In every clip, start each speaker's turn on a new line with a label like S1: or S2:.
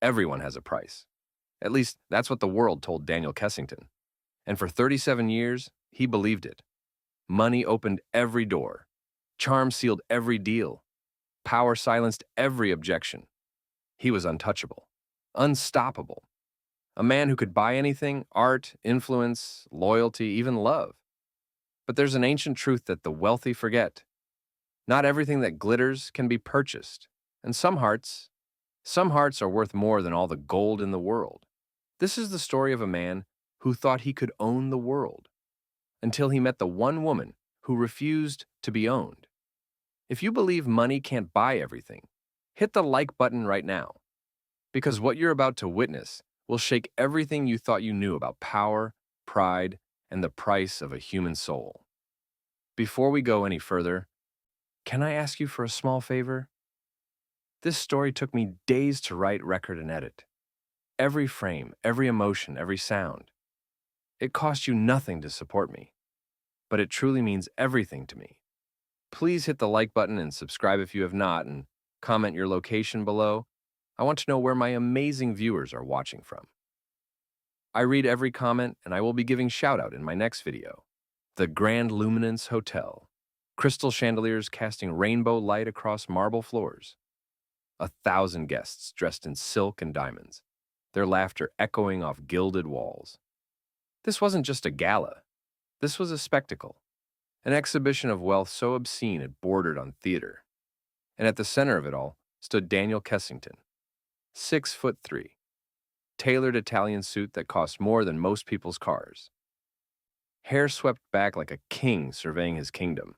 S1: Everyone has a price. At least, that's what the world told Daniel Kessington. And for 37 years, he believed it. Money opened every door. Charm sealed every deal. Power silenced every objection. He was untouchable. Unstoppable. A man who could buy anything: art, influence, loyalty, even love. But there's an ancient truth that the wealthy forget. Not everything that glitters can be purchased. And some hearts are worth more than all the gold in the world. This is the story of a man who thought he could own the world until he met the one woman who refused to be owned. If you believe money can't buy everything, hit the like button right now, because what you're about to witness will shake everything you thought you knew about power, pride, and the price of a human soul. Before we go any further, can I ask you for a small favor? This story took me days to write, record, and edit. Every frame, every emotion, every sound. It cost you nothing to support me, but it truly means everything to me. Please hit the like button and subscribe if you have not, and comment your location below. I want to know where my amazing viewers are watching from. I read every comment, and I will be giving shout out in my next video. The Grand Luminance Hotel. Crystal chandeliers casting rainbow light across marble floors. 1,000 guests dressed in silk and diamonds, their laughter echoing off gilded walls. This wasn't just a gala. This was a spectacle. An exhibition of wealth so obscene it bordered on theater. And at the center of it all stood Daniel Kessington, 6'3", tailored Italian suit that cost more than most people's cars. Hair swept back like a king surveying his kingdom,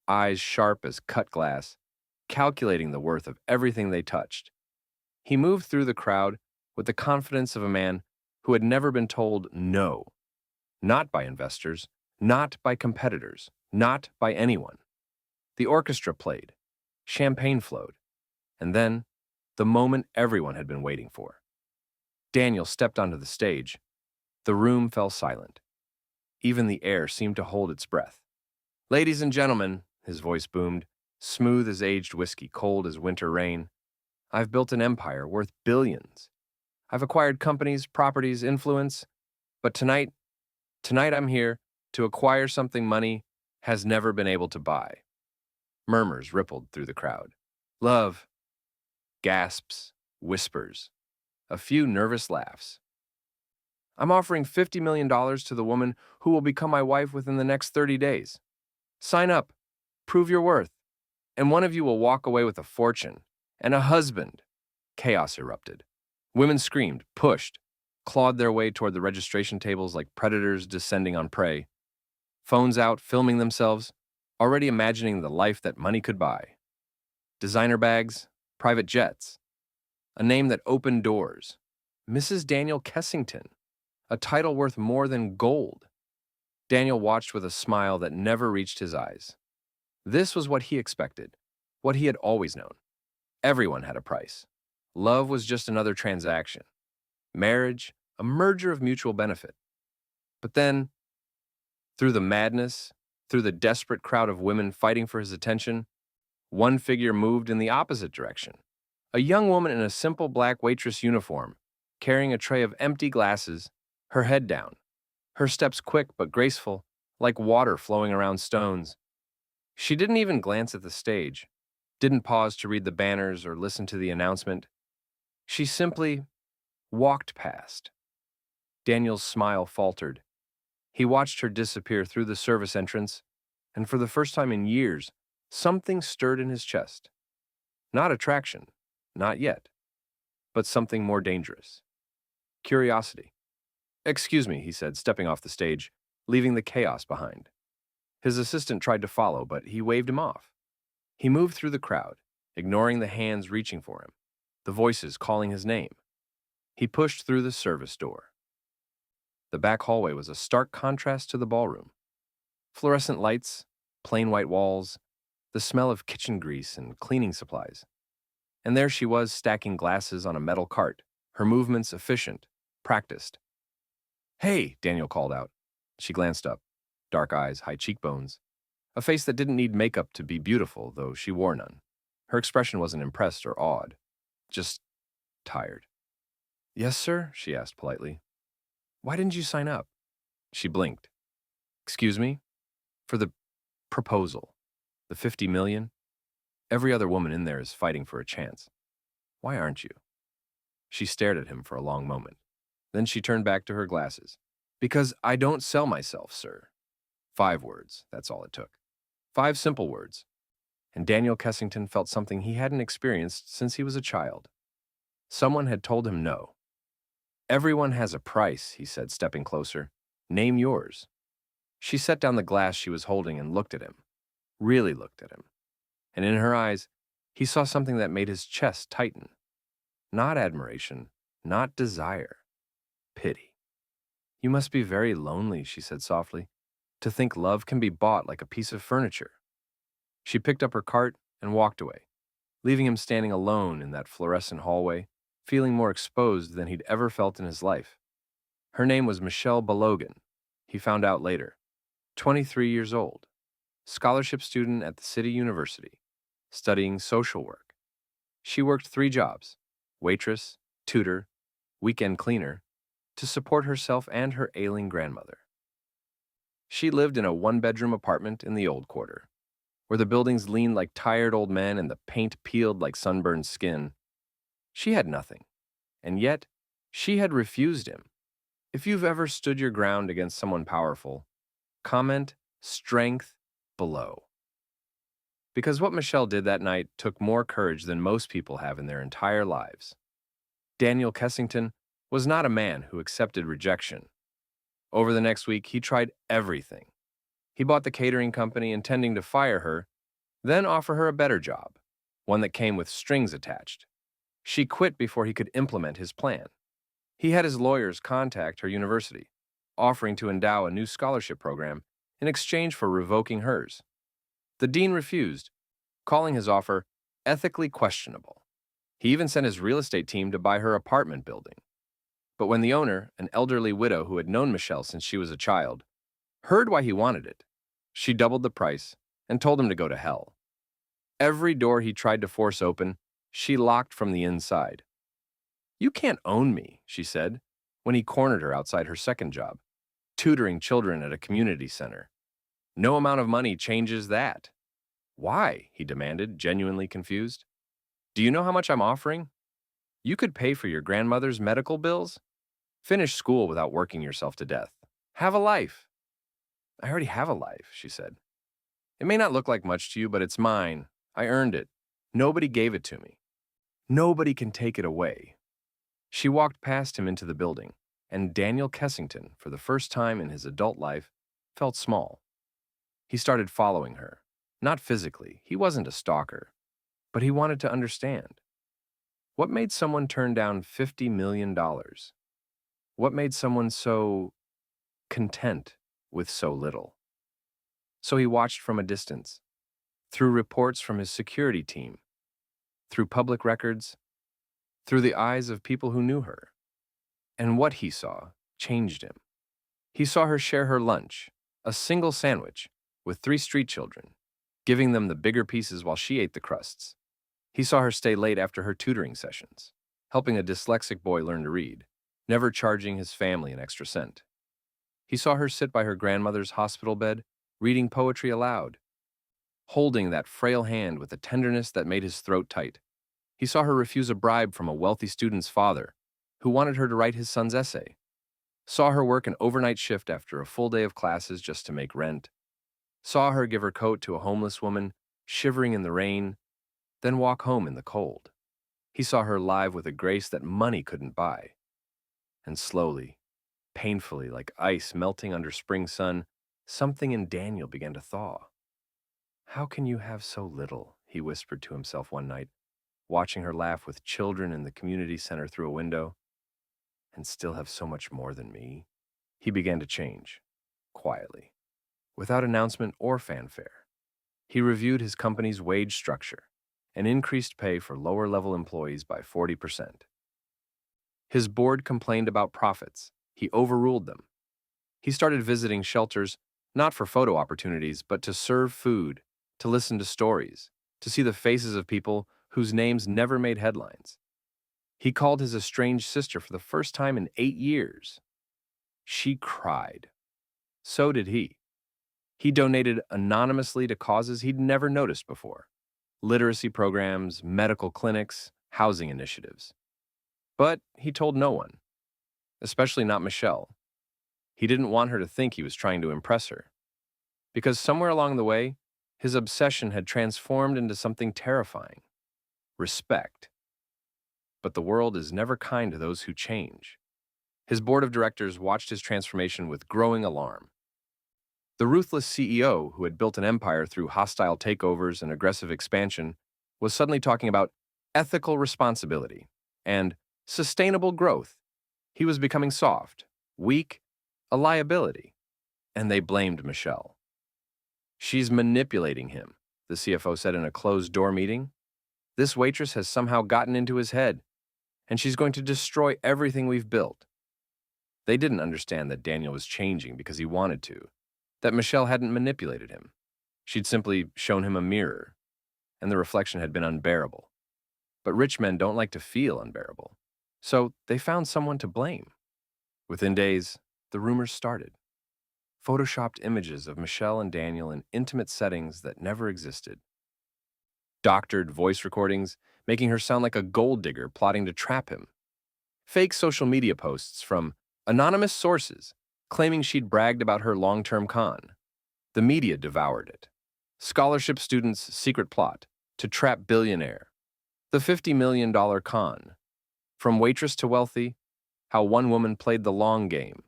S1: eyes sharp as cut glass, calculating the worth of everything they touched. He moved through the crowd with the confidence of a man who had never been told no, not by investors, not by competitors, not by anyone. The orchestra played, champagne flowed, and then, the moment everyone had been waiting for. Daniel stepped onto the stage. The room fell silent. Even the air seemed to hold its breath. "Ladies and gentlemen," his voice boomed, smooth as aged whiskey, cold as winter rain, "I've built an empire worth billions. I've acquired companies, properties, influence, but tonight I'm here to acquire something money has never been able to buy." Murmurs rippled through the crowd. Love. Gasps, whispers, a few nervous laughs. "I'm offering $50 million to the woman who will become my wife within the next 30 days. Sign up, prove your worth, and one of you will walk away with a fortune and a husband." Chaos erupted. Women screamed, pushed, clawed their way toward the registration tables like predators descending on prey. Phones out, filming themselves, already imagining the life that money could buy. Designer bags, private jets, a name that opened doors. Mrs. Daniel Kessington, a title worth more than gold. Daniel watched with a smile that never reached his eyes. This was what he expected, what he had always known. Everyone had a price. Love was just another transaction. Marriage, a merger of mutual benefit. But then, through the madness, through the desperate crowd of women fighting for his attention, one figure moved in the opposite direction. A young woman in a simple black waitress uniform, carrying a tray of empty glasses, her head down, her steps quick but graceful, like water flowing around stones. She didn't even glance at the stage, didn't pause to read the banners or listen to the announcement. She simply walked past. Daniel's smile faltered. He watched her disappear through the service entrance, and for the first time in years, something stirred in his chest. Not attraction, not yet, but something more dangerous. Curiosity. "Excuse me," he said, stepping off the stage, leaving the chaos behind. His assistant tried to follow, but he waved him off. He moved through the crowd, ignoring the hands reaching for him, the voices calling his name. He pushed through the service door. The back hallway was a stark contrast to the ballroom. Fluorescent lights, plain white walls, the smell of kitchen grease and cleaning supplies. And there she was, stacking glasses on a metal cart, her movements efficient, practiced. "Hey," Daniel called out. She glanced up, dark eyes, high cheekbones, a face that didn't need makeup to be beautiful, though she wore none. Her expression wasn't impressed or awed, just tired. Yes, sir, she asked politely. Why didn't you sign up? She blinked. Excuse me? For the proposal. The 50 million? Every other woman in there is fighting for a chance. Why aren't you? She stared at him for a long moment. Then she turned back to her glasses. Because I don't sell myself, sir. 5 words, that's all it took. 5 simple words. And Daniel Kessington felt something he hadn't experienced since he was a child. Someone had told him no. Everyone has a price, he said, stepping closer. Name yours. She set down the glass she was holding and looked at him. Really looked at him. And in her eyes, he saw something that made his chest tighten. Not admiration, not desire. Pity. You must be very lonely, she said softly, to think love can be bought like a piece of furniture. She picked up her cart and walked away, leaving him standing alone in that fluorescent hallway, feeling more exposed than he'd ever felt in his life. Her name was Michelle Balogan, he found out later, 23 years old, scholarship student at the City University, studying social work. She worked 3 jobs, waitress, tutor, weekend cleaner, to support herself and her ailing grandmother. She lived in a 1-bedroom apartment in the Old Quarter, where the buildings leaned like tired old men and the paint peeled like sunburned skin. She had nothing, and yet she had refused him. If you've ever stood your ground against someone powerful, comment strength below. Because what Michelle did that night took more courage than most people have in their entire lives. Daniel Kessington was not a man who accepted rejection. Over the next week, he tried everything. He bought the catering company intending to fire her, then offer her a better job, one that came with strings attached. She quit before he could implement his plan. He had his lawyers contact her university, offering to endow a new scholarship program in exchange for revoking hers. The dean refused, calling his offer ethically questionable. He even sent his real estate team to buy her apartment building. But when the owner, an elderly widow who had known Michelle since she was a child, heard why he wanted it, she doubled the price and told him to go to hell. Every door he tried to force open, she locked from the inside. You can't own me, she said, when he cornered her outside her second job, tutoring children at a community center. No amount of money changes that. Why? He demanded, genuinely confused. Do you know how much I'm offering? You could pay for your grandmother's medical bills. Finish school without working yourself to death. Have a life. I already have a life, she said. It may not look like much to you, but it's mine. I earned it. Nobody gave it to me. Nobody can take it away. She walked past him into the building, and Daniel Kessington, for the first time in his adult life, felt small. He started following her. Not physically, he wasn't a stalker, but he wanted to understand. What made someone turn down $50 million? What made someone so content with so little? So he watched from a distance, through reports from his security team, through public records, through the eyes of people who knew her. And what he saw changed him. He saw her share her lunch, a single sandwich, with 3 street children, giving them the bigger pieces while she ate the crusts. He saw her stay late after her tutoring sessions, helping a dyslexic boy learn to read, never charging his family an extra cent. He saw her sit by her grandmother's hospital bed, reading poetry aloud, holding that frail hand with a tenderness that made his throat tight. He saw her refuse a bribe from a wealthy student's father, who wanted her to write his son's essay. Saw her work an overnight shift after a full day of classes just to make rent. Saw her give her coat to a homeless woman, shivering in the rain, then walk home in the cold. He saw her live with a grace that money couldn't buy. And slowly, painfully, like ice melting under spring sun, something in Daniel began to thaw. How can you have so little? He whispered to himself one night, watching her laugh with children in the community center through a window, and still have so much more than me. He began to change, quietly, without announcement or fanfare. He reviewed his company's wage structure and increased pay for lower-level employees by 40%. His board complained about profits. He overruled them. He started visiting shelters, not for photo opportunities, but to serve food, to listen to stories, to see the faces of people whose names never made headlines. He called his estranged sister for the first time in 8 years. She cried. So did he. He donated anonymously to causes he'd never noticed before: literacy programs, medical clinics, housing initiatives. But he told no one, especially not Michelle. He didn't want her to think he was trying to impress her, because somewhere along the way, his obsession had transformed into something terrifying: respect. But the world is never kind to those who change. His board of directors watched his transformation with growing alarm. The ruthless CEO, who had built an empire through hostile takeovers and aggressive expansion, was suddenly talking about ethical responsibility and sustainable growth. He was becoming soft, weak, a liability, and they blamed Michelle. "She's manipulating him," the CFO said in a closed-door meeting. "This waitress has somehow gotten into his head, and she's going to destroy everything we've built." They didn't understand that Daniel was changing because he wanted to, that Michelle hadn't manipulated him. She'd simply shown him a mirror, and the reflection had been unbearable. But rich men don't like to feel unbearable, so they found someone to blame. Within days, the rumors started. Photoshopped images of Michelle and Daniel in intimate settings that never existed. Doctored voice recordings making her sound like a gold digger plotting to trap him. Fake social media posts from anonymous sources claiming she'd bragged about her long-term con. The media devoured it. Scholarship students' secret plot to trap Billionaire. The $50 million con. From waitress to wealthy, how one woman played the long game.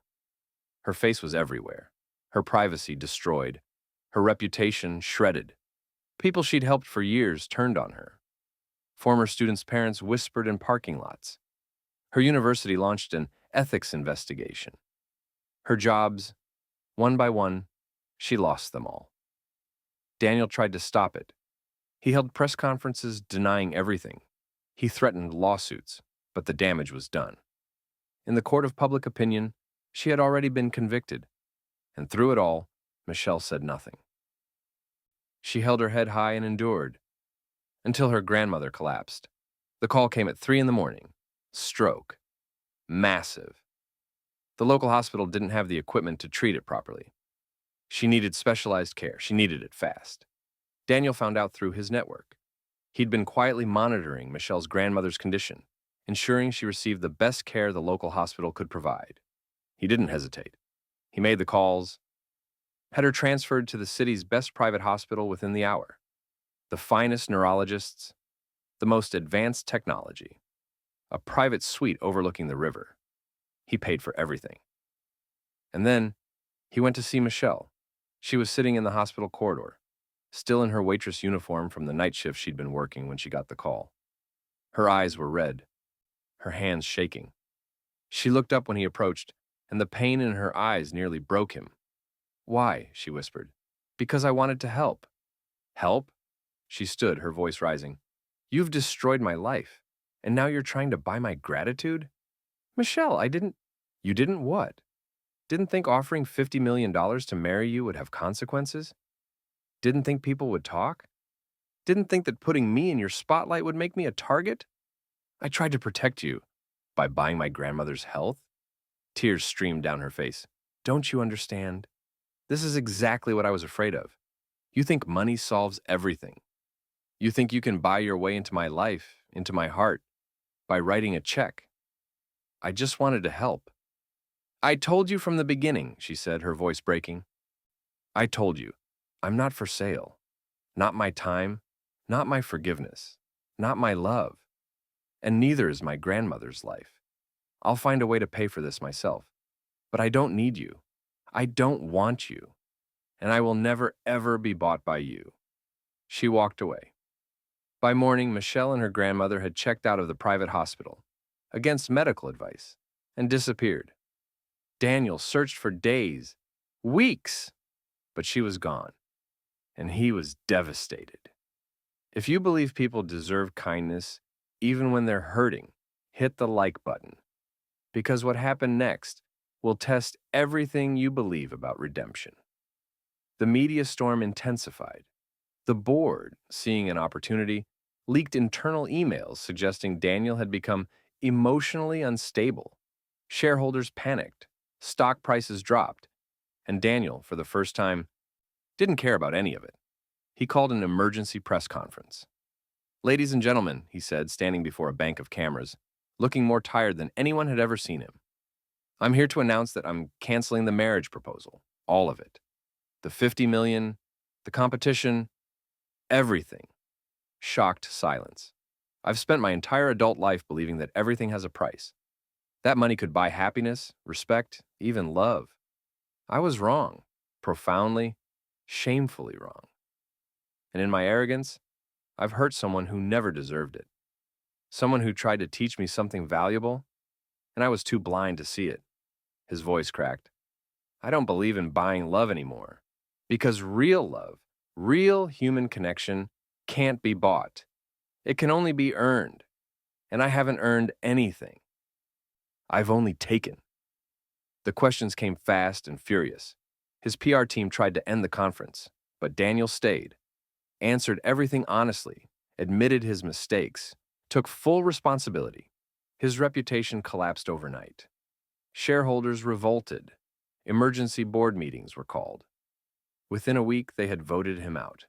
S1: Her face was everywhere. Her privacy destroyed. Her reputation shredded. People she'd helped for years turned on her. Former students' parents whispered in parking lots. Her university launched an ethics investigation. Her jobs, one by one, she lost them all. Daniel tried to stop it. He held press conferences denying everything. He threatened lawsuits, but the damage was done. In the court of public opinion, she had already been convicted, and through it all, Michelle said nothing. She held her head high and endured, until her grandmother collapsed. The call came at 3 a.m. Stroke. Massive. The local hospital didn't have the equipment to treat it properly. She needed specialized care. She needed it fast. Daniel found out through his network. He'd been quietly monitoring Michelle's grandmother's condition, ensuring she received the best care the local hospital could provide. He didn't hesitate. He made the calls, had her transferred to the city's best private hospital within the hour. The finest neurologists, the most advanced technology, a private suite overlooking the river. He paid for everything. And then he went to see Michelle. She was sitting in the hospital corridor, still in her waitress uniform from the night shift she'd been working when she got the call. Her eyes were red, her hands shaking. She looked up when he approached, and the pain in her eyes nearly broke him. "Why?" she whispered. "Because I wanted to help." "Help?" She stood, her voice rising. "You've destroyed my life, and now you're trying to buy my gratitude?" "Michelle, I didn't—" "You didn't what? Didn't think offering $50 million to marry you would have consequences? Didn't think people would talk? Didn't think that putting me in your spotlight would make me a target? I tried to protect you by buying my grandmother's health." Tears streamed down her face. "Don't you understand? This is exactly what I was afraid of. You think money solves everything. You think you can buy your way into my life, into my heart, by writing a check. I just wanted to help." "I told you from the beginning," she said, her voice breaking. "I told you, I'm not for sale. Not my time, not my forgiveness, not my love. And neither is my grandmother's life. I'll find a way to pay for this myself. But I don't need you. I don't want you. And I will never, ever be bought by you." She walked away. By morning, Michelle and her grandmother had checked out of the private hospital, against medical advice, and disappeared. Daniel searched for days, weeks, but she was gone, and he was devastated. If you believe people deserve kindness, even when they're hurting, hit the like button, because what happened next will test everything you believe about redemption. The media storm intensified. The board, seeing an opportunity, leaked internal emails suggesting Daniel had become emotionally unstable. Shareholders panicked, stock prices dropped, and Daniel, for the first time, didn't care about any of it. He called an emergency press conference. "Ladies and gentlemen," he said, standing before a bank of cameras, looking more tired than anyone had ever seen him. "I'm here to announce that I'm canceling the marriage proposal. All of it. The 50 million, the competition, everything." Shocked silence. "I've spent my entire adult life believing that everything has a price. That money could buy happiness, respect, even love. I was wrong. Profoundly, shamefully wrong. And in my arrogance, I've hurt someone who never deserved it. Someone who tried to teach me something valuable, and I was too blind to see it." His voice cracked. "I don't believe in buying love anymore. Because real love, real human connection, can't be bought. It can only be earned. And I haven't earned anything. I've only taken." The questions came fast and furious. His PR team tried to end the conference, but Daniel stayed, answered everything honestly, admitted his mistakes, took full responsibility. His reputation collapsed overnight. Shareholders revolted. Emergency board meetings were called. Within a week, they had voted him out.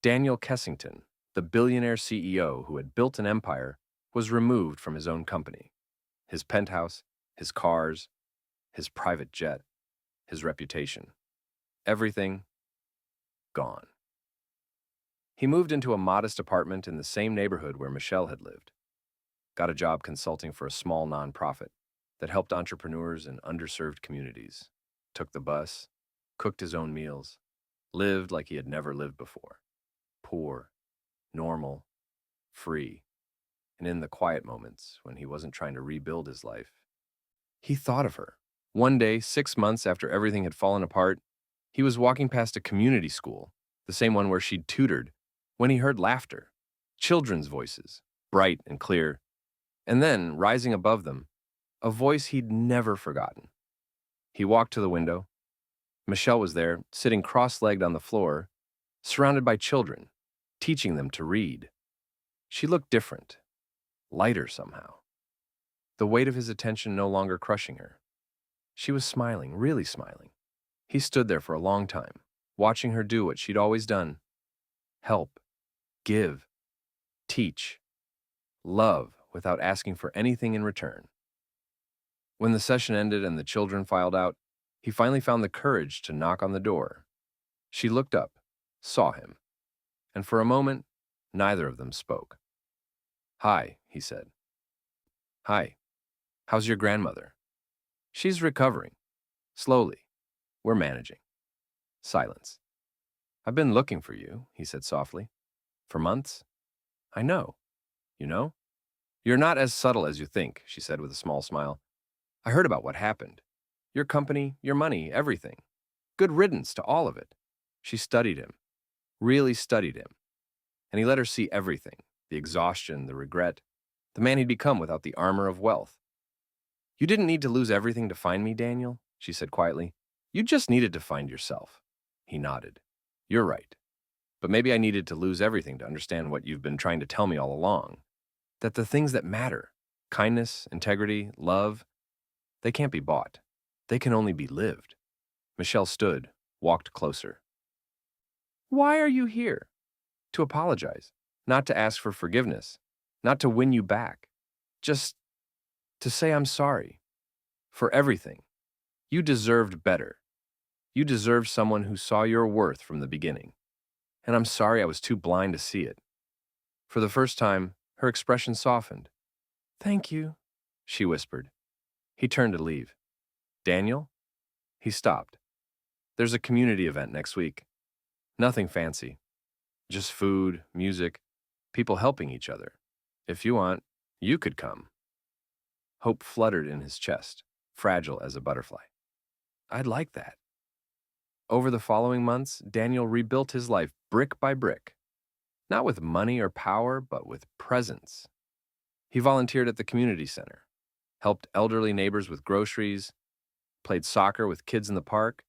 S1: Daniel Kessington, the billionaire CEO who had built an empire, was removed from his own company. His penthouse, his cars, his private jet, his reputation. Everything gone. He moved into a modest apartment in the same neighborhood where Michelle had lived. Got a job consulting for a small nonprofit that helped entrepreneurs in underserved communities. Took the bus, cooked his own meals, lived like he had never lived before. Poor, normal, free. And in the quiet moments when he wasn't trying to rebuild his life, he thought of her. One day, 6 months after everything had fallen apart, he was walking past a community school, the same one where she'd tutored, when he heard laughter. Children's voices, bright and clear. And then, rising above them, a voice he'd never forgotten. He walked to the window. Michelle was there, sitting cross-legged on the floor, surrounded by children, teaching them to read. She looked different, lighter somehow. The weight of his attention no longer crushing her. She was smiling, really smiling. He stood there for a long time, watching her do what she'd always done. Help, give, teach, love without asking for anything in return. When the session ended and the children filed out, he finally found the courage to knock on the door. She looked up, saw him, and for a moment, neither of them spoke. "Hi," he said. "Hi. How's your grandmother?" "She's recovering. Slowly. We're managing." Silence. "I've been looking for you," he said softly. "For months?" "I know. You know?" "You're not as subtle as you think," she said with a small smile. "I heard about what happened. Your company, your money, everything. Good riddance to all of it." She studied him, really studied him. And he let her see everything, the exhaustion, the regret, the man he'd become without the armor of wealth. "You didn't need to lose everything to find me, Daniel," she said quietly. "You just needed to find yourself." He nodded. "You're right. But maybe I needed to lose everything to understand what you've been trying to tell me all along. That the things that matter, kindness, integrity, love, they can't be bought. They can only be lived." Michelle stood, walked closer. "Why are you here?" "To apologize. Not to ask for forgiveness. Not to win you back. Just to say I'm sorry. For everything. You deserved better. You deserved someone who saw your worth from the beginning. And I'm sorry I was too blind to see it." For the first time, her expression softened. "Thank you," she whispered. He turned to leave. "Daniel?" He stopped. "There's a community event next week. Nothing fancy. Just food, music, people helping each other. If you want, you could come." Hope fluttered in his chest, fragile as a butterfly. "I'd like that." Over the following months, Daniel rebuilt his life brick by brick. Not with money or power, but with presence. He volunteered at the community center, helped elderly neighbors with groceries, played soccer with kids in the park,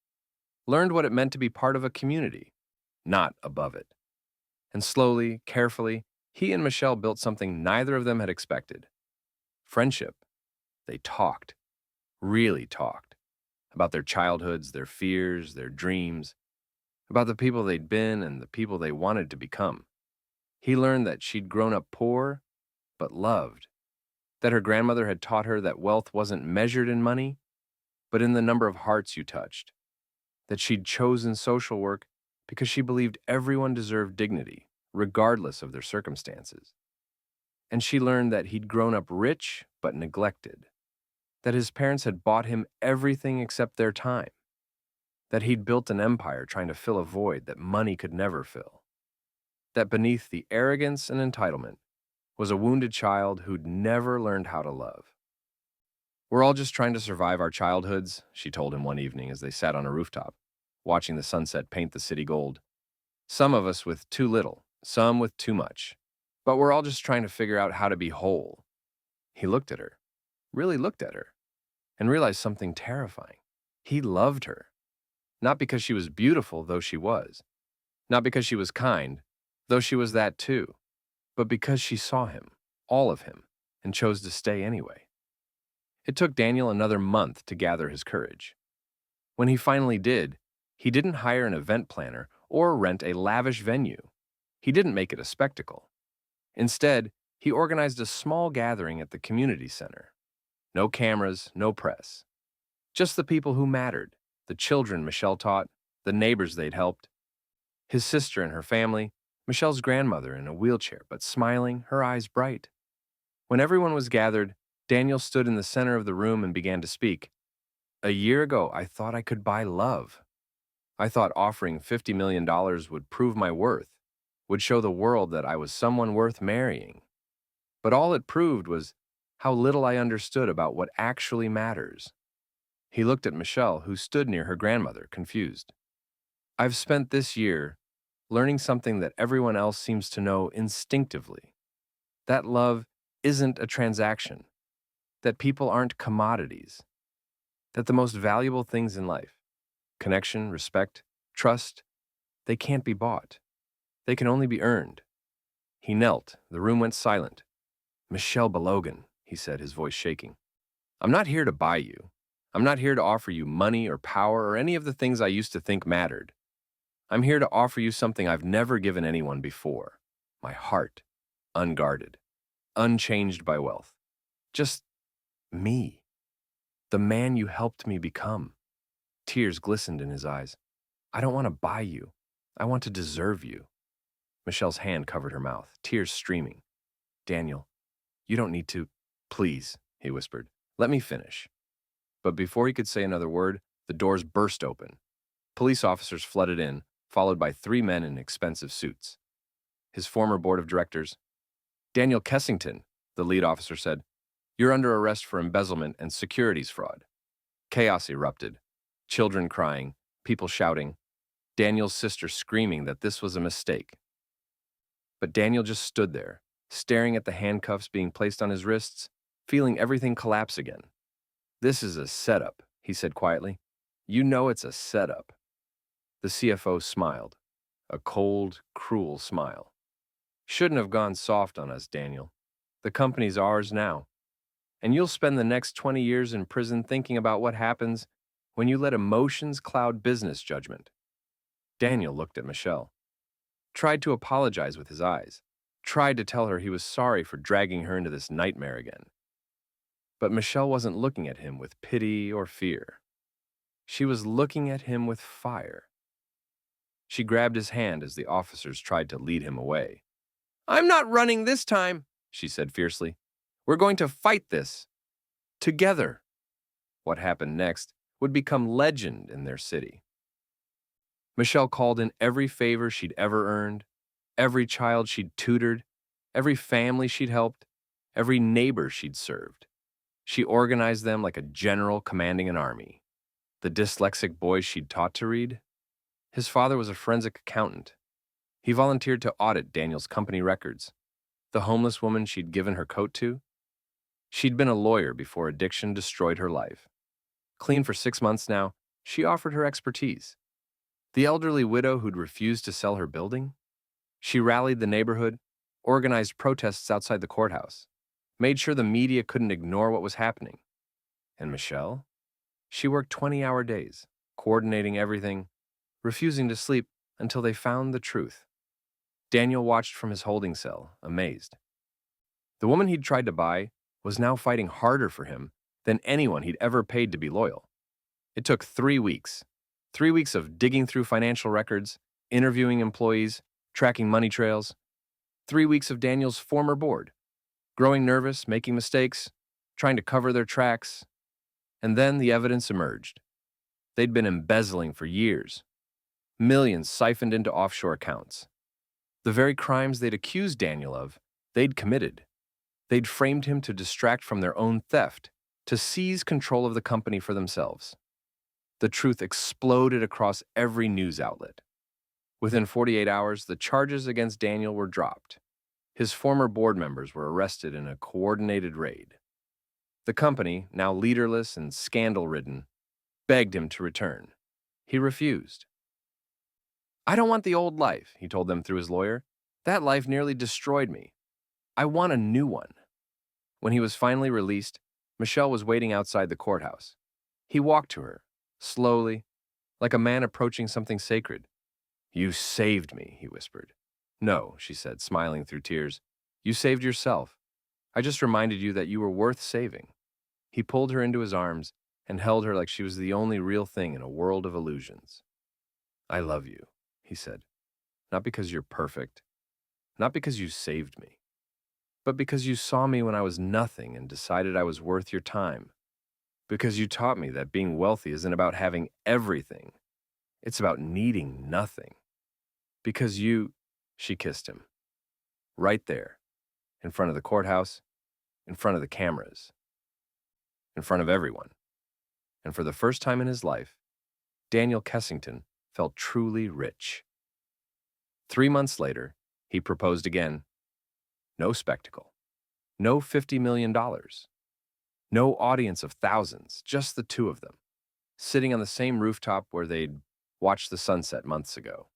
S1: learned what it meant to be part of a community, not above it. And slowly, carefully, he and Michelle built something neither of them had expected. Friendship. They talked, really talked, about their childhoods, their fears, their dreams, about the people they'd been and the people they wanted to become. He learned that she'd grown up poor, but loved, that her grandmother had taught her that wealth wasn't measured in money, but in the number of hearts you touched, that she'd chosen social work because she believed everyone deserved dignity, regardless of their circumstances. And she learned that he'd grown up rich but neglected, that his parents had bought him everything except their time, that he'd built an empire trying to fill a void that money could never fill, that beneath the arrogance and entitlement was a wounded child who'd never learned how to love. "We're all just trying to survive our childhoods," she told him one evening as they sat on a rooftop, watching the sunset paint the city gold. "Some of us with too little, some with too much. But we're all just trying to figure out how to be whole." He looked at her, really looked at her, and realized something terrifying. He loved her. Not because she was beautiful, though she was. Not because she was kind, though she was that too. But because she saw him, all of him, and chose to stay anyway. It took Daniel another month to gather his courage. When he finally did, he didn't hire an event planner or rent a lavish venue. He didn't make it a spectacle. Instead, he organized a small gathering at the community center. No cameras, no press. Just the people who mattered, the children Michelle taught, the neighbors they'd helped, his sister and her family, Michelle's grandmother in a wheelchair, but smiling, her eyes bright. When everyone was gathered, Daniel stood in the center of the room and began to speak. "A year ago, I thought I could buy love. I thought offering $50 million would prove my worth, would show the world that I was someone worth marrying. But all it proved was how little I understood about what actually matters." He looked at Michelle, who stood near her grandmother, confused. "I've spent this year learning something that everyone else seems to know instinctively. That love isn't a transaction, that people aren't commodities, that the most valuable things in life, connection, respect, trust, they can't be bought. They can only be earned." He knelt. The room went silent. "Michelle Belogan," he said, his voice shaking. "I'm not here to buy you. I'm not here to offer you money or power or any of the things I used to think mattered. I'm here to offer you something I've never given anyone before. My heart, unguarded, unchanged by wealth. Just me. The man you helped me become." Tears glistened in his eyes. "I don't want to buy you. I want to deserve you." Michelle's hand covered her mouth, tears streaming. "Daniel, you don't need to. Please," he whispered. "Let me finish." But before he could say another word, the doors burst open. Police officers flooded in, followed by 3 men in expensive suits. His former board of directors. "Daniel Kessington," the lead officer said, "you're under arrest for embezzlement and securities fraud." Chaos erupted. Children crying, people shouting, Daniel's sister screaming that this was a mistake. But Daniel just stood there, staring at the handcuffs being placed on his wrists, feeling everything collapse again. "This is a setup," he said quietly. "You know it's a setup." The CFO smiled, a cold, cruel smile. "Shouldn't have gone soft on us, Daniel. The company's ours now. And you'll spend the next 20 years in prison thinking about what happens when you let emotions cloud business judgment." Daniel looked at Michelle, tried to apologize with his eyes, tried to tell her he was sorry for dragging her into this nightmare again. But Michelle wasn't looking at him with pity or fear. She was looking at him with fire. She grabbed his hand as the officers tried to lead him away. "I'm not running this time," she said fiercely. "We're going to fight this. Together." What happened next would become legend in their city. Michelle called in every favor she'd ever earned, every child she'd tutored, every family she'd helped, every neighbor she'd served. She organized them like a general commanding an army. The dyslexic boy she'd taught to read? His father was a forensic accountant. He volunteered to audit Daniel's company records. The homeless woman she'd given her coat to? She'd been a lawyer before addiction destroyed her life. Clean for 6 months now, she offered her expertise. The elderly widow who'd refused to sell her building? She rallied the neighborhood, organized protests outside the courthouse. made sure the media couldn't ignore what was happening. And Michelle? She worked 20-hour days, coordinating everything, refusing to sleep until they found the truth. Daniel watched from his holding cell, amazed. The woman he'd tried to buy was now fighting harder for him than anyone he'd ever paid to be loyal. It took 3 weeks. 3 weeks of digging through financial records, interviewing employees, tracking money trails. 3 weeks of Daniel's former board, growing nervous, making mistakes, trying to cover their tracks. And then the evidence emerged. They'd been embezzling for years. Millions siphoned into offshore accounts. The very crimes they'd accused Daniel of, they'd committed. They'd framed him to distract from their own theft, to seize control of the company for themselves. The truth exploded across every news outlet. Within 48 hours, the charges against Daniel were dropped. His former board members were arrested in a coordinated raid. The company, now leaderless and scandal-ridden, begged him to return. He refused. "I don't want the old life," he told them through his lawyer. "That life nearly destroyed me. I want a new one." When he was finally released, Michelle was waiting outside the courthouse. He walked to her, slowly, like a man approaching something sacred. "You saved me," he whispered. "No," she said, smiling through tears. "You saved yourself. I just reminded you that you were worth saving." He pulled her into his arms and held her like she was the only real thing in a world of illusions. "I love you," he said. "Not because you're perfect, not because you saved me, but because you saw me when I was nothing and decided I was worth your time. Because you taught me that being wealthy isn't about having everything. It's about needing nothing. Because you," she kissed him. Right there, in front of the courthouse, in front of the cameras, in front of everyone. And for the first time in his life, Daniel Kessington felt truly rich. 3 months later, he proposed again. No spectacle. No $50 million. No audience of thousands, just the two of them, sitting on the same rooftop where they'd watched the sunset months ago.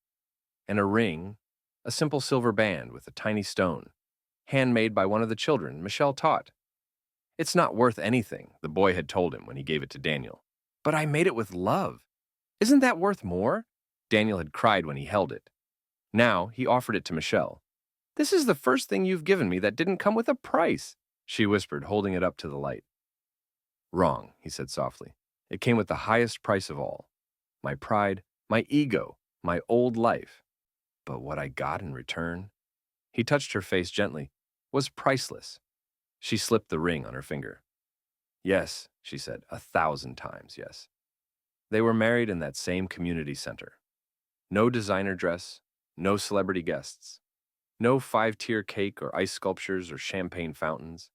S1: And a ring, a simple silver band with a tiny stone, handmade by one of the children Michelle taught. "It's not worth anything," the boy had told him when he gave it to Daniel. "But I made it with love. Isn't that worth more?" Daniel had cried when he held it. Now he offered it to Michelle. "This is the first thing you've given me that didn't come with a price," she whispered, holding it up to the light. "Wrong," he said softly. "It came with the highest price of all. My pride, my ego, my old life. But what I got in return," he touched her face gently, "was priceless." She slipped the ring on her finger. "Yes," she said, 1,000 times yes. They were married in that same community center. No designer dress, no celebrity guests, no 5-tier cake or ice sculptures or champagne fountains.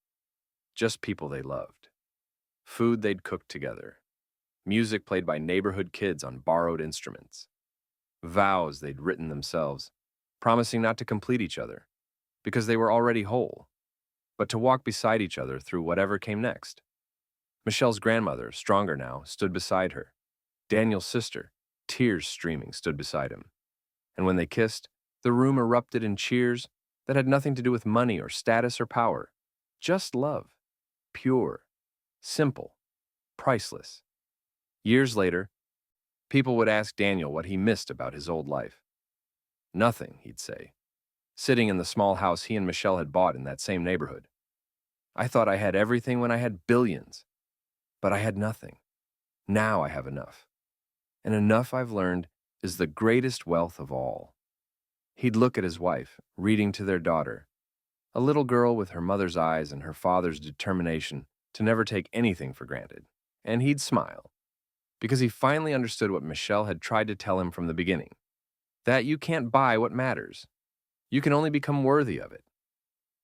S1: Just people they loved. Food they'd cooked together. Music played by neighborhood kids on borrowed instruments. Vows they'd written themselves, promising not to complete each other, because they were already whole, but to walk beside each other through whatever came next. Michelle's grandmother, stronger now, stood beside her. Daniel's sister, tears streaming, stood beside him. And when they kissed, the room erupted in cheers that had nothing to do with money or status or power. Just love. Pure. Simple. Priceless. Years later, people would ask Daniel what he missed about his old life. "Nothing," he'd say, sitting in the small house he and Michelle had bought in that same neighborhood. "I thought I had everything when I had billions, but I had nothing. Now I have enough. And enough, I've learned, is the greatest wealth of all." He'd look at his wife, reading to their daughter, a little girl with her mother's eyes and her father's determination to never take anything for granted, and he'd smile, because he finally understood what Michelle had tried to tell him from the beginning, that you can't buy what matters. You can only become worthy of it.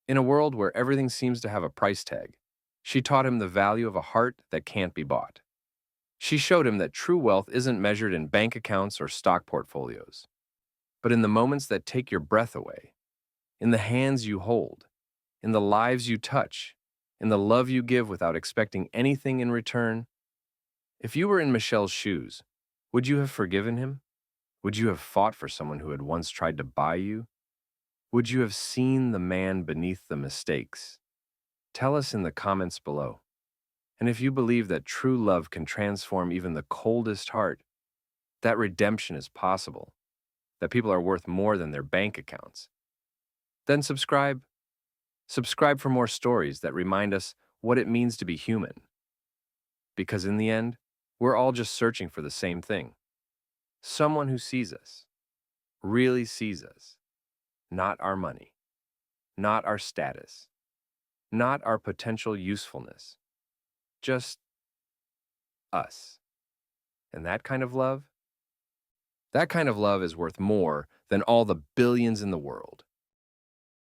S1: In a world where everything seems to have a price tag, she taught him the value of a heart that can't be bought. She showed him that true wealth isn't measured in bank accounts or stock portfolios, but in the moments that take your breath away, in the hands you hold, in the lives you touch, in the love you give without expecting anything in return. If you were in Michelle's shoes, would you have forgiven him? Would you have fought for someone who had once tried to buy you? Would you have seen the man beneath the mistakes? Tell us in the comments below. And if you believe that true love can transform even the coldest heart, that redemption is possible, that people are worth more than their bank accounts, then subscribe. Subscribe for more stories that remind us what it means to be human. Because in the end, we're all just searching for the same thing. Someone who sees us, really sees us. Not our money, not our status, not our potential usefulness. Just us. And that kind of love is worth more than all the billions in the world.